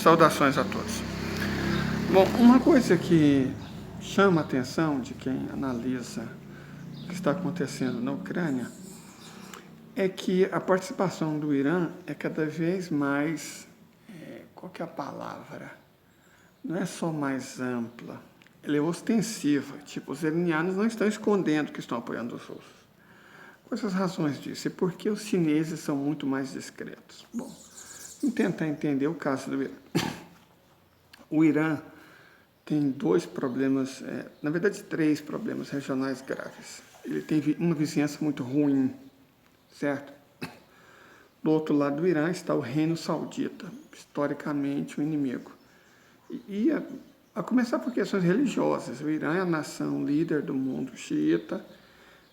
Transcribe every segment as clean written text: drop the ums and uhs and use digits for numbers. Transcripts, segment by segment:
Saudações a todos. Bom, uma coisa que chama a atenção de quem analisa o que está acontecendo na Ucrânia é que a participação do Irã é cada vez mais, qual que é a palavra? Não é só mais ampla, ela é ostensiva. Tipo, os iranianos não estão escondendo que estão apoiando os russos. Quais as razões disso? E por que os chineses são muito mais discretos? Bom, vamos tentar entender o caso do Irã. O Irã tem dois problemas, na verdade 3 problemas regionais graves. Ele tem uma vizinhança muito ruim, certo? Do outro lado do Irã está o Reino Saudita, historicamente um inimigo. E a começar por questões religiosas, o Irã é a nação líder do mundo xiita,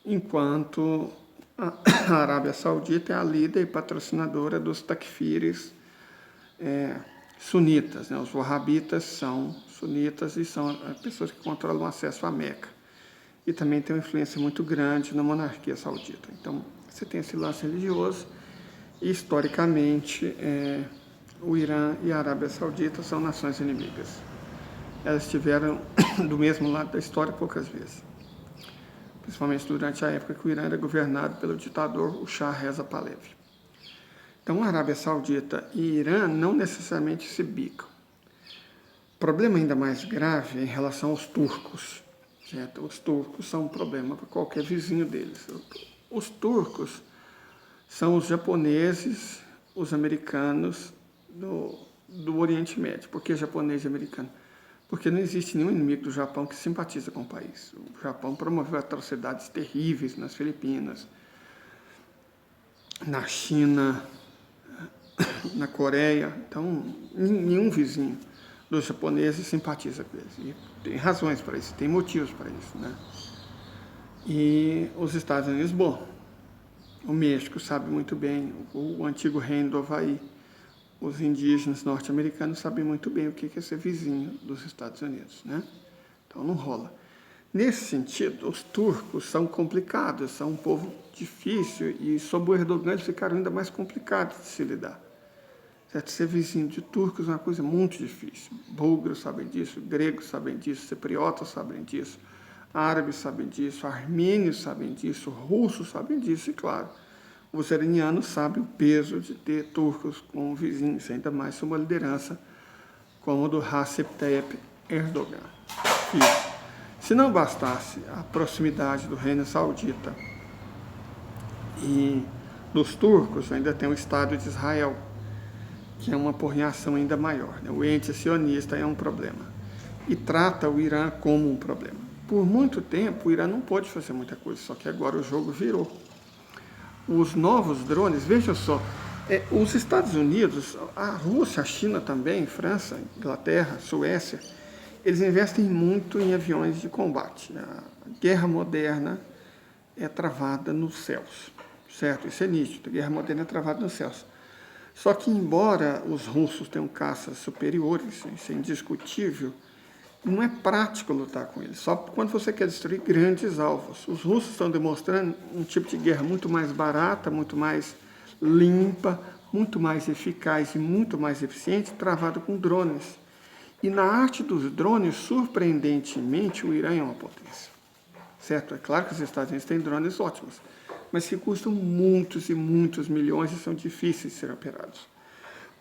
enquanto a Arábia Saudita é a líder e patrocinadora dos takfiris sunitas, né? Os wahhabitas são sunitas e são pessoas que controlam o acesso à Meca. E também tem uma influência muito grande na monarquia saudita. Então, você tem esse lance religioso e, historicamente, o Irã e a Arábia Saudita são nações inimigas. Elas estiveram do mesmo lado da história poucas vezes. Principalmente durante a época que o Irã era governado pelo ditador, o Shah Reza Pahlavi. Então, a Arábia Saudita e Irã não necessariamente se bicam. O problema ainda mais grave é em relação aos turcos. Certo? Os turcos são um problema para qualquer vizinho deles. Os turcos são os japoneses, os americanos do Oriente Médio. Por que japonês e americano? Porque não existe nenhum inimigo do Japão que simpatiza com o país. O Japão promoveu atrocidades terríveis nas Filipinas, na China, na Coreia. Então, nenhum vizinho dos japoneses simpatiza com eles. E tem razões para isso, tem motivos para isso, né? E os Estados Unidos, bom, o México sabe muito bem, o antigo reino do Havaí, os indígenas norte-americanos sabem muito bem o que é ser vizinho dos Estados Unidos, né? Então não rola. Nesse sentido, os turcos são complicados, são um povo difícil e sob o Erdogan eles ficaram ainda mais complicados de se lidar. Certo? Ser vizinho de turcos é uma coisa muito difícil. Búlgaros sabem disso, gregos sabem disso, cipriotas sabem disso, árabes sabem disso, armênios sabem disso, russos sabem disso e, claro, os iranianos sabem o peso de ter turcos como vizinhos, ainda mais sob uma liderança como a do Recep Tayyip Erdogan. E, se não bastasse a proximidade do Reino Saudita e dos turcos, ainda tem o Estado de Israel, que é uma porreação ainda maior, né? O ente sionista é um problema e trata o Irã como um problema. Por muito tempo, o Irã não pôde fazer muita coisa, só que agora o jogo virou. Os novos drones, veja só, os Estados Unidos, a Rússia, a China também, França, Inglaterra, Suécia, eles investem muito em aviões de combate. A guerra moderna é travada nos céus, certo? Isso é nítido, a guerra moderna é travada nos céus. Só que, embora os russos tenham caças superiores, isso é indiscutível, não é prático lutar com eles, só quando você quer destruir grandes alvos. Os russos estão demonstrando um tipo de guerra muito mais barata, muito mais limpa, muito mais eficaz e muito mais eficiente, travado com drones. E na arte dos drones, surpreendentemente, o Irã é uma potência. Certo? É claro que os Estados Unidos têm drones ótimos, mas que custam muitos e muitos milhões e são difíceis de ser operados.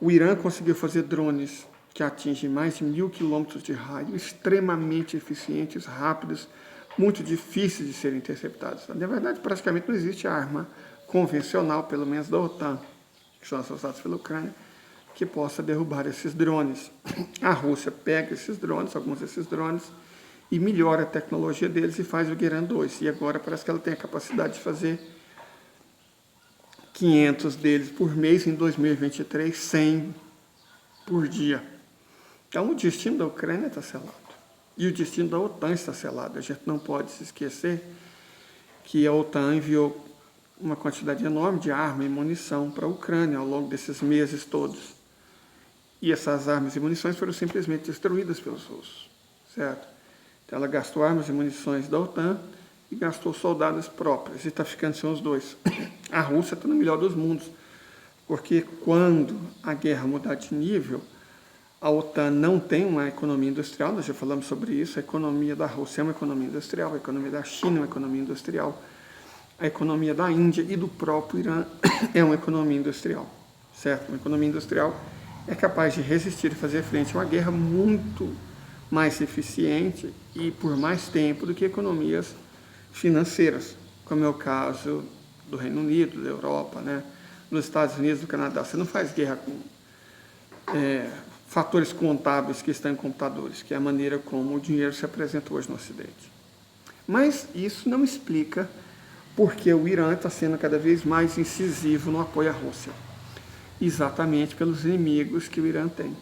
O Irã conseguiu fazer drones que atingem mais de 1.000 quilômetros de raio, extremamente eficientes, rápidos, muito difíceis de serem interceptados. Na verdade, praticamente não existe arma convencional, pelo menos da OTAN, que são usadas pela Ucrânia, que possa derrubar esses drones. A Rússia pega esses drones, alguns desses drones, e melhora a tecnologia deles e faz o Guerran 2. E agora parece que ela tem a capacidade de fazer 500 deles por mês em 2023, 100 por dia. Então o destino da Ucrânia está selado. E o destino da OTAN está selado. A gente não pode se esquecer que a OTAN enviou uma quantidade enorme de arma e munição para a Ucrânia ao longo desses meses todos. E essas armas e munições foram simplesmente destruídas pelos russos, certo? Então ela gastou armas e munições da OTAN e gastou soldados próprios, e está ficando sem os dois. A Rússia está no melhor dos mundos, porque quando a guerra mudar de nível, A OTAN não tem uma economia industrial, nós já falamos sobre isso. A economia da Rússia é uma economia industrial, a economia da China é uma economia industrial, a economia da Índia e do próprio Irã é uma economia industrial, certo? Uma economia industrial é capaz de resistir e fazer frente a uma guerra muito mais eficiente e por mais tempo do que economias financeiras, como é o caso do Reino Unido, da Europa, né? Dos Estados Unidos, do Canadá. Você não faz guerra com fatores contábeis que estão em computadores, que é a maneira como o dinheiro se apresenta hoje no Ocidente. Mas isso não explica por que o Irã está sendo cada vez mais incisivo no apoio à Rússia. Exatamente pelos inimigos que o Irã tem.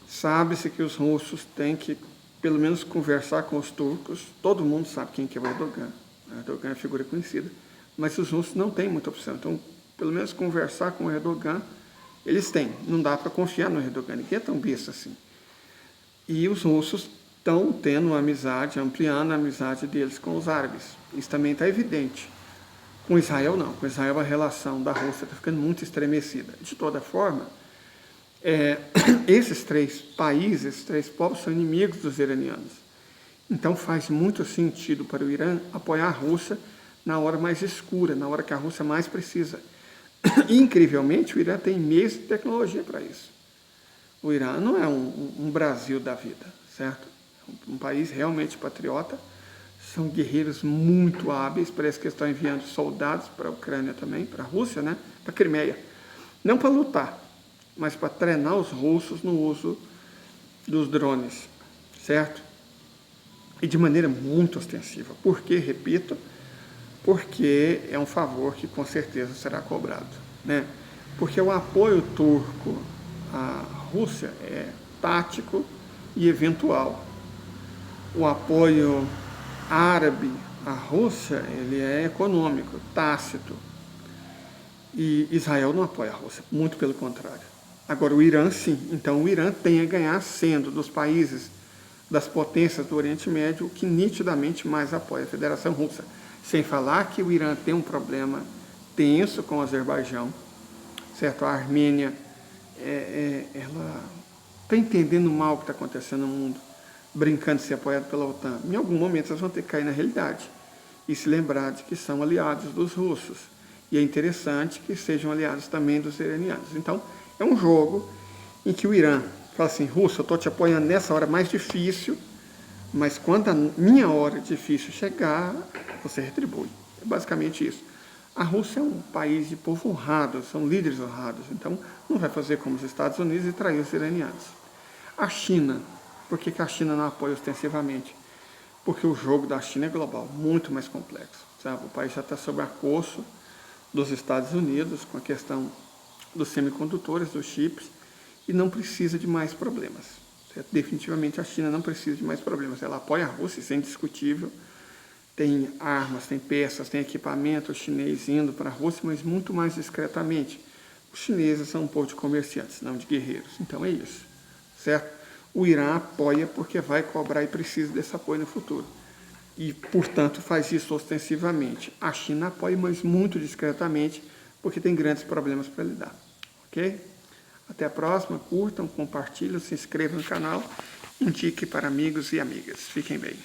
Sabe-se que os russos têm que, pelo menos, conversar com os turcos. Todo mundo sabe quem que é o Erdogan. O Erdogan é figura conhecida. Mas os russos não têm muita opção. Então, pelo menos, conversar com o Erdogan, eles têm. Não dá para confiar no Erdogan. Ninguém é tão besta assim. E os russos estão tendo uma amizade, ampliando a amizade deles com os árabes. Isso também está evidente. Com Israel, não. Com Israel, a relação da Rússia está ficando muito estremecida. De toda forma, esses três países, esses três povos, são inimigos dos iranianos. Então, faz muito sentido para o Irã apoiar a Rússia na hora mais escura, na hora que a Rússia mais precisa. E, incrivelmente, o Irã tem meios de tecnologia para isso. O Irã não é um Brasil da vida, certo? É um país realmente patriota. São guerreiros muito hábeis, parece que estão enviando soldados para a Ucrânia também, para a Rússia, né? Para a Crimeia. Não para lutar, mas para treinar os russos no uso dos drones, certo? E de maneira muito ostensiva. Por quê? Repito, porque é um favor que com certeza será cobrado, né? Porque o apoio turco à Rússia é tático e eventual. O apoio árabe à Rússia, ele é econômico, tácito. E Israel não apoia a Rússia, muito pelo contrário. Agora, o Irã, sim. Então, o Irã tem a ganhar sendo dos países, das potências do Oriente Médio, o que nitidamente mais apoia a Federação Russa. Sem falar que o Irã tem um problema tenso com o Azerbaijão, certo? A Armênia, ela está entendendo mal o que está acontecendo no mundo, brincando de ser apoiado pela OTAN. Em algum momento, elas vão ter que cair na realidade e se lembrar de que são aliados dos russos. E é interessante que sejam aliados também dos iranianos. Então, é um jogo em que o Irã fala assim: Rússia, eu estou te apoiando nessa hora mais difícil, mas quando a minha hora difícil chegar, você retribui. É basicamente isso. A Rússia é um país de povo honrado, são líderes honrados, então não vai fazer como os Estados Unidos e trair os iranianos. A China, por que a China não apoia ostensivamente? Porque o jogo da China é global, muito mais complexo. Sabe? O país já está sob acosso dos Estados Unidos com a questão dos semicondutores, dos chips, e não precisa de mais problemas. Certo? Definitivamente a China não precisa de mais problemas. Ela apoia a Rússia, isso é indiscutível. Tem armas, tem peças, tem equipamento chinês indo para a Rússia, mas muito mais discretamente. Os chineses são um povo de comerciantes, não de guerreiros. Então é isso, certo? O Irã apoia porque vai cobrar e precisa desse apoio no futuro. E, portanto, faz isso ostensivamente. A China apoia, mas muito discretamente, porque tem grandes problemas para lidar. Ok? Até a próxima. Curtam, compartilhem, se inscrevam no canal, indique para amigos e amigas. Fiquem bem.